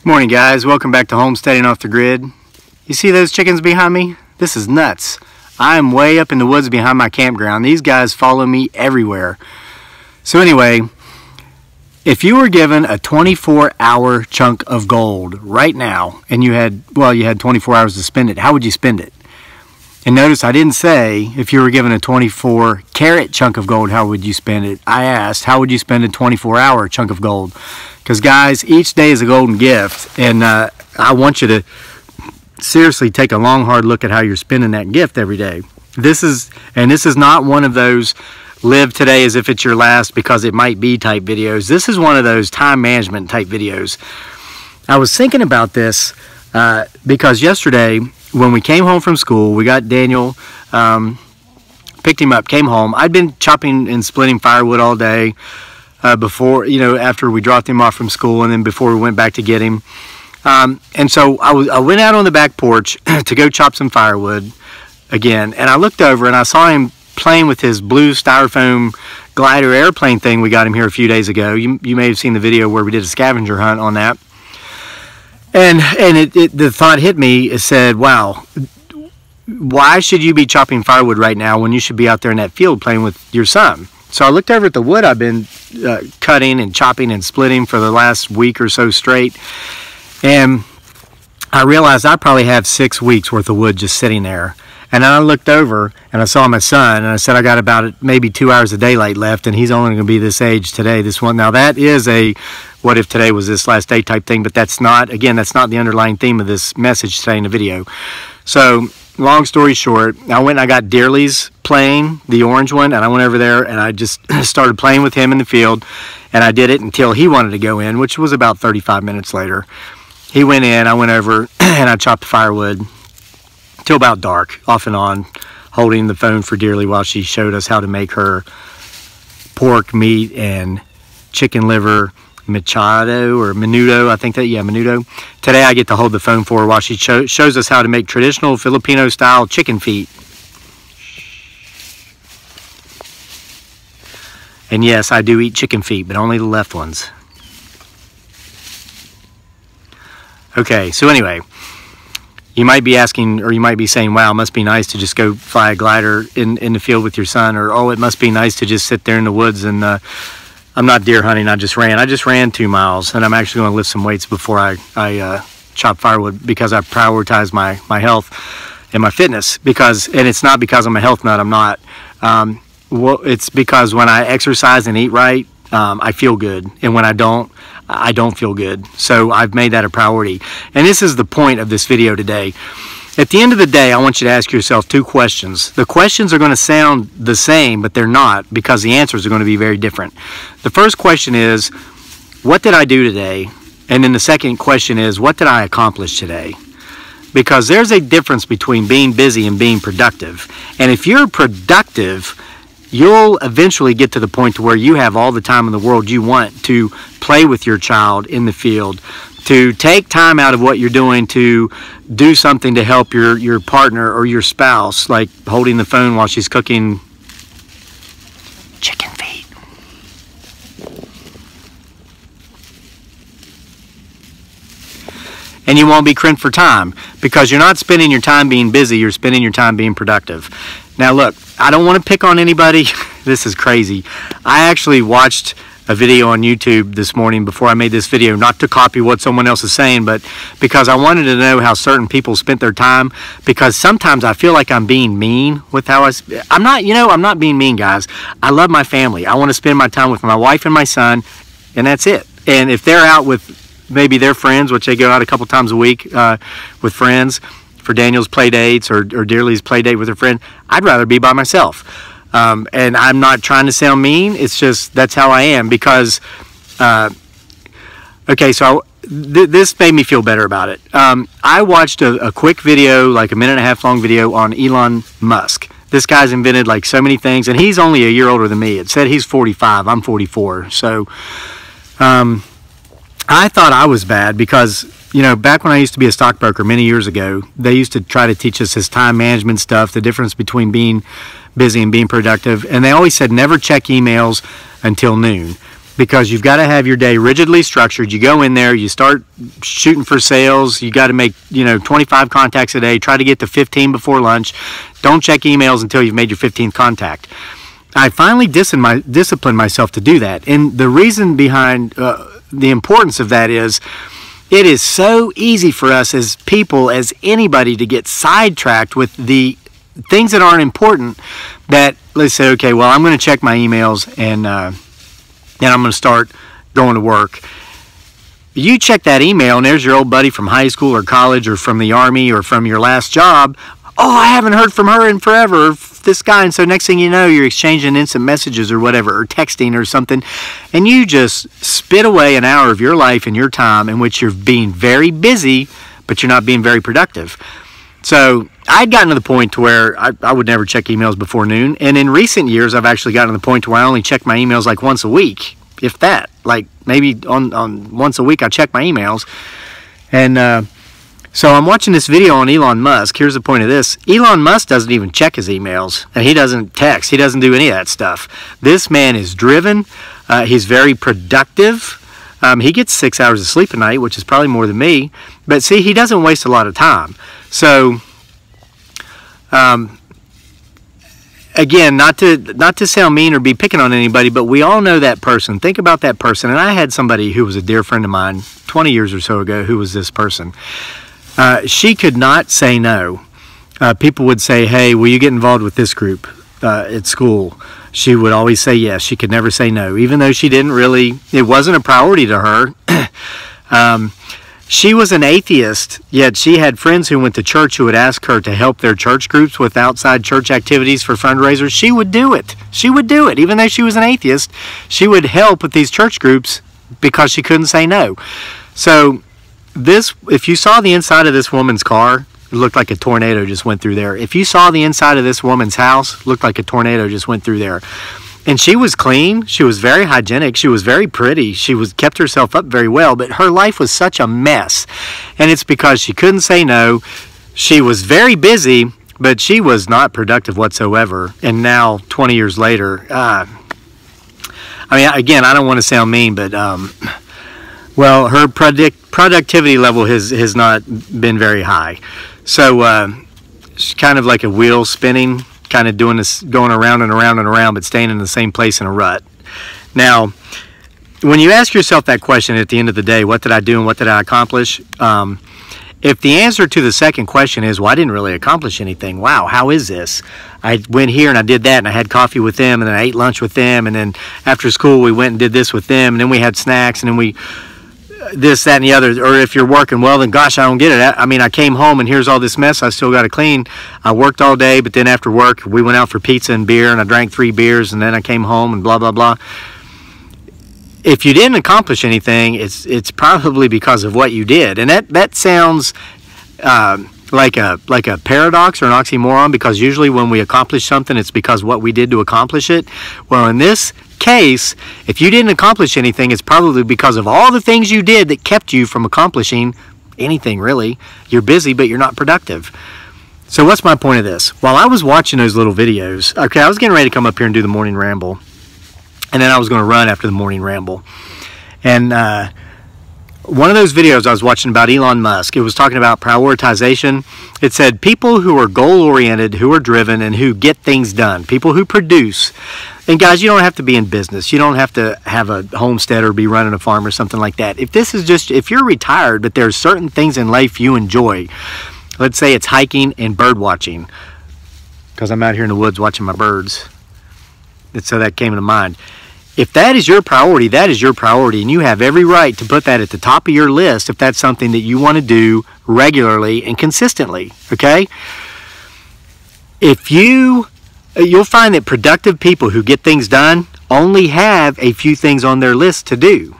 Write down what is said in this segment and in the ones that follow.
Morning guys, welcome back to Homesteading Off the Grid. You see those chickens behind me? This is nuts. I am way up in the woods behind my campground. These guys follow me everywhere. So anyway, if you were given a 24-hour chunk of gold right now and you had 24 hours to spend it, how would you spend it? And notice I didn't say if you were given a 24-carat chunk of gold, how would you spend it? I asked, how would you spend a 24-hour chunk of gold? Because guys, each day is a golden gift, and I want you to seriously take a long, hard look at how you're spending that gift every day. This is not one of those live today as if it's your last because it might be type videos. This is one of those time management type videos. I was thinking about this because yesterday when we came home from school, we got Daniel, picked him up, came home. I'd been chopping and splitting firewood all day before, after we dropped him off from school and then before we went back to get him. And so I went out on the back porch to go chop some firewood again. And I looked over and I saw him playing with his blue styrofoam glider airplane thing we got him here a few days ago. You may have seen the video where we did a scavenger hunt on that. And the thought hit me, it said, wow, why should you be chopping firewood right now when you should be out there in that field playing with your son? So I looked over at the wood I've been cutting and chopping and splitting for the last week or so straight. And I realized I probably have 6 weeks worth of wood just sitting there. And then I looked over and I saw my son and I said, I got about maybe 2 hours of daylight left and he's only going to be this age today, this one. Now that is a what if today was this last day type thing, but that's not the underlying theme of this message today in the video. So long story short, I went and I got Dearly's plane, the orange one, and I went over there and I just started playing with him in the field, and I did it until he wanted to go in, which was about 35 minutes later. He went in, I went over and I chopped firewood till about dark, off and on, holding the phone for Dearly while she showed us how to make her pork, meat, and chicken liver machado or menudo. I think that, yeah, menudo. Today I get to hold the phone for her while she shows us how to make traditional Filipino style chicken feet. And yes, I do eat chicken feet, but only the left ones. Okay, so anyway, you might be asking, or you might be saying, wow, it must be nice to just go fly a glider in the field with your son, or oh, it must be nice to just sit there in the woods and I'm not deer hunting, I just ran 2 miles, and I'm actually going to lift some weights before I chop firewood because I prioritize my health and my fitness, and it's not because I'm a health nut, I'm not. Well, it's because when I exercise and eat right, I feel good, and when I don't feel good. So I've made that a priority. And this is the point of this video today. At the end of the day, I want you to ask yourself 2 questions. The questions are going to sound the same, but they're not, because the answers are going to be very different. The first question is, what did I do today? And then the second question is, what did I accomplish today? Because there's a difference between being busy and being productive. And if you're productive, you'll eventually get to the point to where you have all the time in the world you want to play with your child in the field, to take time out of what you're doing to do something to help your partner or your spouse, like holding the phone while she's cooking chicken feet. And you won't be crimped for time because you're not spending your time being busy, you're spending your time being productive. Now look, I don't want to pick on anybody. This is crazy. I actually watched a video on YouTube this morning before I made this video, not to copy what someone else is saying, but because I wanted to know how certain people spent their time, because sometimes I feel like I'm being mean with how I'm not being mean, guys. I love my family. I want to spend my time with my wife and my son, and that's it. And if they're out with maybe their friends, which they go out a couple times a week with friends, for Daniel's play dates or Dearly's play date with her friend, I'd rather be by myself. And I'm not trying to sound mean, it's just that's how I am, because okay, so this made me feel better about it. I watched a quick video, like a 1.5-minute long video on Elon Musk. This guy's invented like so many things, and he's only a year older than me. It said he's 45, I'm 44. So I thought I was bad because, back when I used to be a stockbroker many years ago, they used to try to teach us this time management stuff, the difference between being busy and being productive. And they always said never check emails until noon. because you've got to have your day rigidly structured. You go in there, you start shooting for sales. You got to make 25 contacts a day. Try to get to 15 before lunch. Don't check emails until you've made your 15th contact. I finally disciplined myself to do that, and the reason behind the importance of that is it is so easy for us as people, as anybody, to get sidetracked with the things that aren't important. That let's say, okay, well, I'm going to check my emails and I'm going to start going to work. You check that email and there's your old buddy from high school or college or from the army or from your last job. Oh, I haven't heard from her in forever, this guy. And so next thing you know, you're exchanging instant messages or whatever, or texting or something. And you just spit away an hour of your life and your time in which you're being very busy, but you're not being very productive. So I'd gotten to the point to where I would never check emails before noon. And in recent years, I've actually gotten to the point to where I only check my emails like once a week, if that. Like maybe on once a week I check my emails. And so I'm watching this video on Elon Musk. Here's the point of this. Elon Musk doesn't even check his emails, and he doesn't text. He doesn't do any of that stuff. This man is driven. He's very productive. He gets 6 hours of sleep a night, which is probably more than me. But see, he doesn't waste a lot of time. So, again, not to sound mean or be picking on anybody, but we all know that person. Think about that person. And I had somebody who was a dear friend of mine 20 years or so ago who was this person. She could not say no. People would say, hey, will you get involved with this group at school? She would always say yes. She could never say no, even though she didn't really, it wasn't a priority to her. She was an atheist, yet she had friends who went to church who would ask her to help their church groups with outside church activities for fundraisers. She would do it. She would do it. Even though she was an atheist, she would help with these church groups because she couldn't say no. So this, if you saw the inside of this woman's car, it looked like a tornado just went through there. If you saw the inside of this woman's house, it looked like a tornado just went through there. And she was clean. She was very hygienic. She was very pretty. She kept herself up very well. But her life was such a mess. And it's because she couldn't say no. She was very busy, but she was not productive whatsoever. And now, 20 years later, I mean, again, I don't want to sound mean, but well, her productivity level has not been very high. So she's kind of like a wheel spinning, kind of doing this, going around and around and around, but staying in the same place in a rut. Now, when you ask yourself that question at the end of the day, what did I do and what did I accomplish? If the answer to the second question is, well, I didn't really accomplish anything. Wow, how is this? I went here and I did that, and I had coffee with them, and then I ate lunch with them, and then after school we went and did this with them, and then we had snacks, and then we this, that, and the other. Or if you're working, well, then gosh, I don't get it. I mean, I came home and here's all this mess I still got to clean. I worked all day, but then after work we went out for pizza and beer, and I drank 3 beers, and then I came home and blah blah blah. If you didn't accomplish anything, it's probably because of what you did. And that sounds like a paradox or an oxymoron, because usually when we accomplish something, it's because what we did to accomplish it. Well, in this case, if you didn't accomplish anything, it's probably because of all the things you did that kept you from accomplishing anything, really. You're busy, but you're not productive. So what's my point of this? While I was watching those little videos, okay, I was getting ready to come up here and do the morning ramble, and then I was going to run after the morning ramble. And one of those videos I was watching about Elon Musk, it was talking about prioritization. It said people who are goal-oriented, who are driven, and who get things done, people who produce. And guys, you don't have to be in business. You don't have to have a homestead or be running a farm or something like that. If this is just, if you're retired, but there's certain things in life you enjoy, let's say it's hiking and bird watching, because I'm out here in the woods watching my birds. And so that came to mind. If that is your priority, that is your priority, and you have every right to put that at the top of your list if that's something that you want to do regularly and consistently, okay? If you'll find that productive people who get things done only have a few things on their list to do.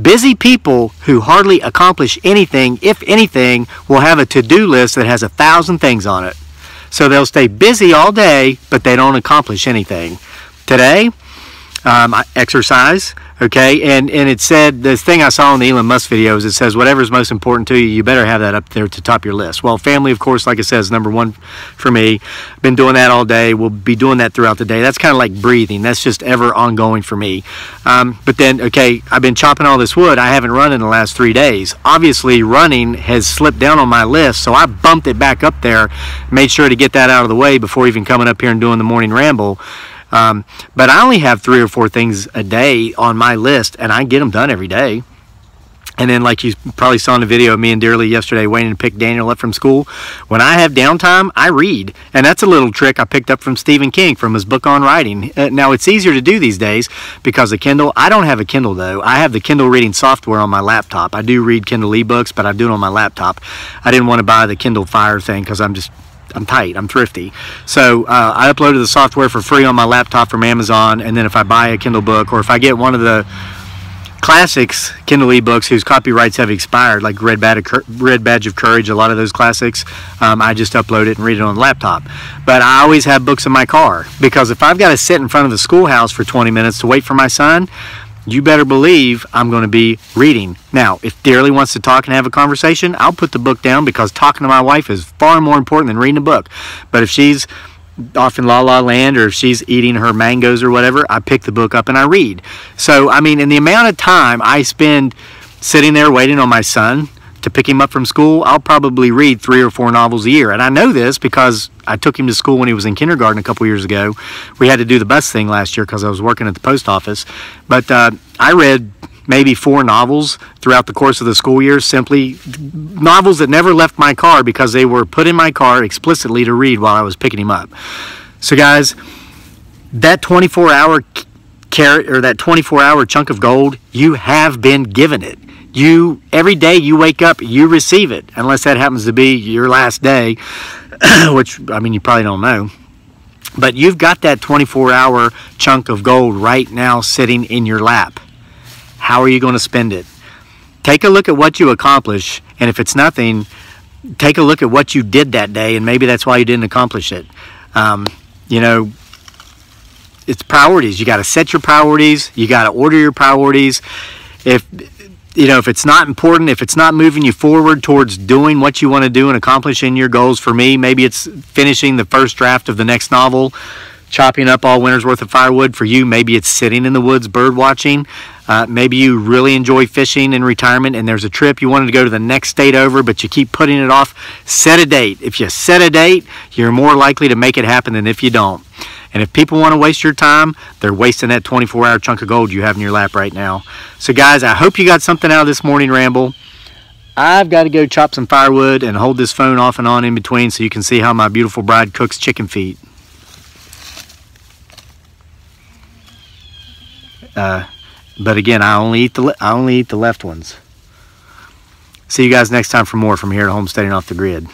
Busy people who hardly accomplish anything, if anything, will have a to-do list that has 1,000 things on it. So they'll stay busy all day, but they don't accomplish anything. Today, I exercise. Okay, and it said, this thing I saw in the Elon Musk videos, it says whatever's most important to you, you better have that up there to top your list. Well, family, of course, like I said, is number one for me. Been doing that all day. We'll be doing that throughout the day. That's kind of like breathing. That's just ever ongoing for me. But then, okay, I've been chopping all this wood. I haven't run in the last 3 days. Obviously, running has slipped down on my list, so I bumped it back up there, made sure to get that out of the way before even coming up here and doing the morning ramble. But I only have 3 or 4 things a day on my list, and I get them done every day. And then, like you probably saw in the video of me and Dearly yesterday waiting to pick Daniel up from school, when I have downtime, I read. And that's a little trick I picked up from Stephen King from his book on writing. Now, it's easier to do these days because of Kindle. I don't have a Kindle, though. I have the Kindle reading software on my laptop. I do read Kindle ebooks, but I do it on my laptop. I didn't want to buy the Kindle Fire thing because I'm tight. I'm thrifty. So I uploaded the software for free on my laptop from Amazon, and then if I buy a Kindle book, or if I get one of the classics Kindle ebooks whose copyrights have expired, like Red Badge of Courage, a lot of those classics, I just upload it and read it on the laptop. But I always have books in my car, because if I've got to sit in front of the schoolhouse for 20 minutes to wait for my son, you better believe I'm going to be reading. Now, if Dearly wants to talk and have a conversation, I'll put the book down, because talking to my wife is far more important than reading a book. But if she's off in La La Land, or if she's eating her mangoes or whatever, I pick the book up and I read. So, I mean, in the amount of time I spend sitting there waiting on my son to pick him up from school, I'll probably read 3 or 4 novels a year. And I know this because I took him to school when he was in kindergarten a couple years ago. We had to do the bus thing last year because I was working at the post office. But I read maybe 4 novels throughout the course of the school year, simply novels that never left my car because they were put in my car explicitly to read while I was picking him up. So guys, that 24-hour carrot, or that 24-hour chunk of gold, you have been given it. Every day you wake up, you receive it, unless that happens to be your last day, which, I mean, you probably don't know. But you've got that 24-hour chunk of gold right now sitting in your lap. How are you going to spend it? Take a look at what you accomplish, and if it's nothing, take a look at what you did that day, and maybe that's why you didn't accomplish it. You know, it's priorities. You got to set your priorities. You got to order your priorities. If it's not important, if it's not moving you forward towards doing what you want to do and accomplishing your goals, for me, maybe it's finishing the first draft of the next novel, chopping up all winter's worth of firewood. For you, maybe it's sitting in the woods bird watching. Maybe you really enjoy fishing in retirement, and there's a trip you wanted to go to the next state over, but you keep putting it off. Set a date. If you set a date, you're more likely to make it happen than if you don't. And if people want to waste your time, they're wasting that 24-hour chunk of gold you have in your lap right now. So guys, I hope you got something out of this morning ramble. I've got to go chop some firewood and hold this phone off and on in between so you can see how my beautiful bride cooks chicken feet. But again, I only eat the left ones. See you guys next time for more from here at Homesteading Off the Grid.